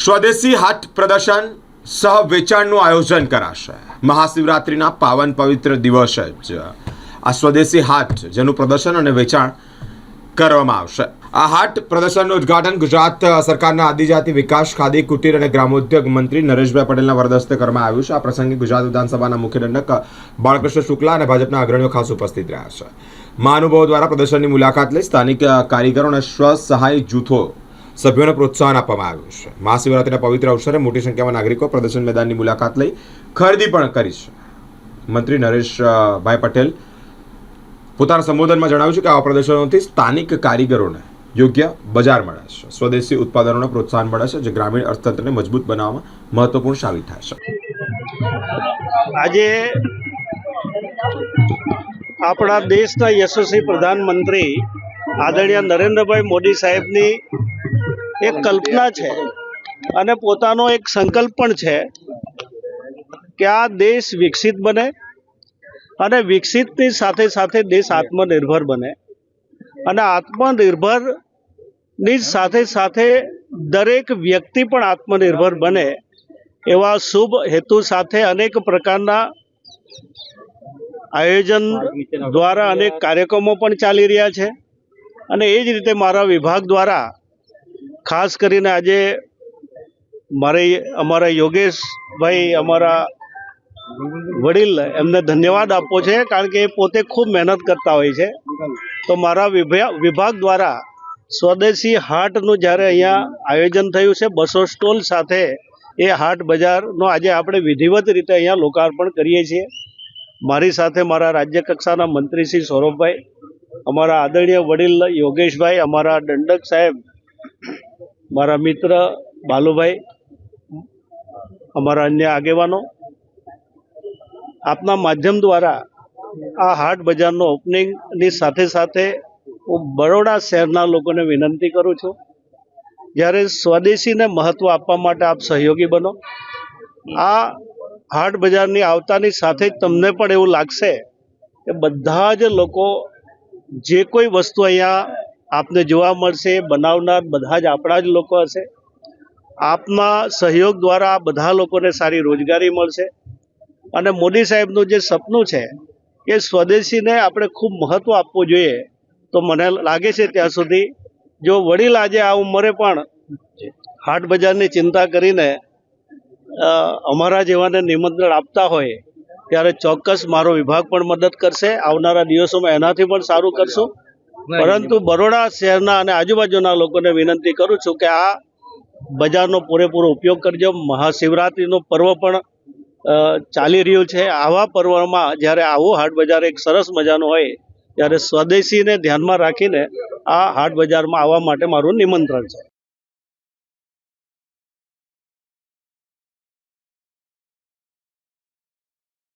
સ્વદેશી હાટ પ્રદર્શન સહ વેચાણનું આયોજન કરાશે। મહાશિવરાત્રિના પાવન પવિત્ર દિવસે જ આ સ્વદેશી હાટ જેનું પ્રદર્શન અને વેચાણ કરવામાં આવશે। આ હાટ પ્રદર્શનનું ઉદ્ઘાટન ગુજરાત સરકારના આદિજાતિ વિકાસ, ખાદી, કુટીર અને ગ્રામોદ્યોગ મંત્રી નરેશભાઈ પટેલના વરદસ્તે કરવામાં આવ્યું છે। આ પ્રસંગે ગુજરાત વિધાનસભાના મુખ્ય દંડક બાળકૃષ્ણ શુક્લા અને ભાજપના અગ્રણીઓ ખાસ ઉપસ્થિત રહ્યા છે। મહાનુભાવો દ્વારા પ્રદર્શનની મુલાકાત લઈ સ્થાનિક કારીગરો અને સ્વસહાય જૂથો સભ્યોને પ્રોત્સાહન આપવામાં આવ્યું છે। મહાશિવરાત્રિના પવિત્ર અવસરે મોટી સંખ્યામાં નાગરિકો પ્રદર્શન મેદાનની મુલાકાત લઈ ખરીદી પણ કરી છે। મંત્રી નરેશભાઈ પટેલ પોતાના સંબોધનમાં જણાવ્યું છે કે આવા પ્રદર્શનોથી સ્થાનિક કારીગરોને યોગ્ય બજાર મળે છે, સ્વદેશી ઉત્પાદનોને પ્રોત્સાહન મળે છે, જે ગ્રામીણ અર્થતંત્રને મજબૂત બનાવવામાં મહત્વપૂર્ણ સાબિત થાય છે। આજે આપણા દેશના યશસ્વી પ્રધાનમંત્રી આદરણીય નરેન્દ્રભાઈ મોદી સાહેબની એક કલ્પના છે અને પોતાનો એક સંકલ્પ પણ છે કે આ દેશ વિકસિત બને અને વિકસિતની સાથે સાથે દેશ આત્મનિર્ભર બને અને આત્મનિર્ભરની સાથે સાથે દરેક વ્યક્તિ પણ આત્મનિર્ભર બને એવા શુભ હેતુ સાથે અનેક પ્રકારના આયોજન દ્વારા અનેક કાર્યક્રમો પણ ચાલી રહ્યા છે અને એ જ રીતે મારા વિભાગ દ્વારા ખાસ કરીને આજે અમારા યોગેશભાઈ અમારા વડીલ એમને ધન્યવાદ આપવો છે, કારણ કે એ પોતે ખૂબ મહેનત કરતા હોય છે। તો મારા વિભાગ દ્વારા સ્વદેશી હાટનું જ્યારે અહીંયા આયોજન થયું છે 200 સ્ટોલ સાથે એ હાટ બજારનો આજે આપણે વિધિવત રીતે અહીંયા લોકાર્પણ કરીએ છીએ। મારી સાથે મારા રાજ્ય કક્ષાના મંત્રી શ્રી સૌરભભાઈ, અમારા આદરણીય વડીલ યોગેશભાઈ, અમારા દંડક સાહેબ, મારા મિત્ર બાલુભાઈ, અમારા અન્ય આગેવાનો, આપના માધ્યમ દ્વારા આ હાટ બજારનો ઓપનિંગની સાથે સાથે હું બરોડા શહેરના લોકોને વિનંતી કરું છું, જ્યારે સ્વદેશીને મહત્ત્વ આપવા માટે આપ સહયોગી બનો। આ હાટ બજારની આવતાની સાથે જ તમને પણ એવું લાગશે કે બધા જ લોકો જે કોઈ વસ્તુ અહીંયા આપને જોવા મળશે બનાવનાર બધા જ આપણા જ લોકો હશે। આપના સહયોગ દ્વારા આ બધા લોકોને સારી રોજગારી મળશે અને મોદી સાહેબનું જે સપનું છે કે સ્વદેશીને આપણે ખૂબ મહત્ત્વ આપવું જોઈએ। તો મને લાગે છે ત્યાં સુધી જો વડીલ આજે આ ઉંમરે પણ હાટ બજારની ચિંતા કરીને અમારા જેવાને નિમંત્રણ આપતા હોય ત્યારે ચોક્કસ મારો વિભાગ પણ મદદ કરશે। આવનારા દિવસોમાં એનાથી પણ સારું કરશું। પરંતુ બરોડા શહેરના અને આજુબાજુના લોકોને વિનંતી કરું છું કે આ બજારનો પૂરેપૂરો ઉપયોગ કરજો। મહાશિવરાત્રિનું પર્વ પણ ચાલી રહ્યું છે। આવા પર્વમાં જ્યારે આવો હાટ બજાર એક સરસ મજાનો હોય ત્યારે સ્વદેશીને ધ્યાનમાં રાખીને આ હાટ બજારમાં આવવા માટે મારું નિમંત્રણ છે।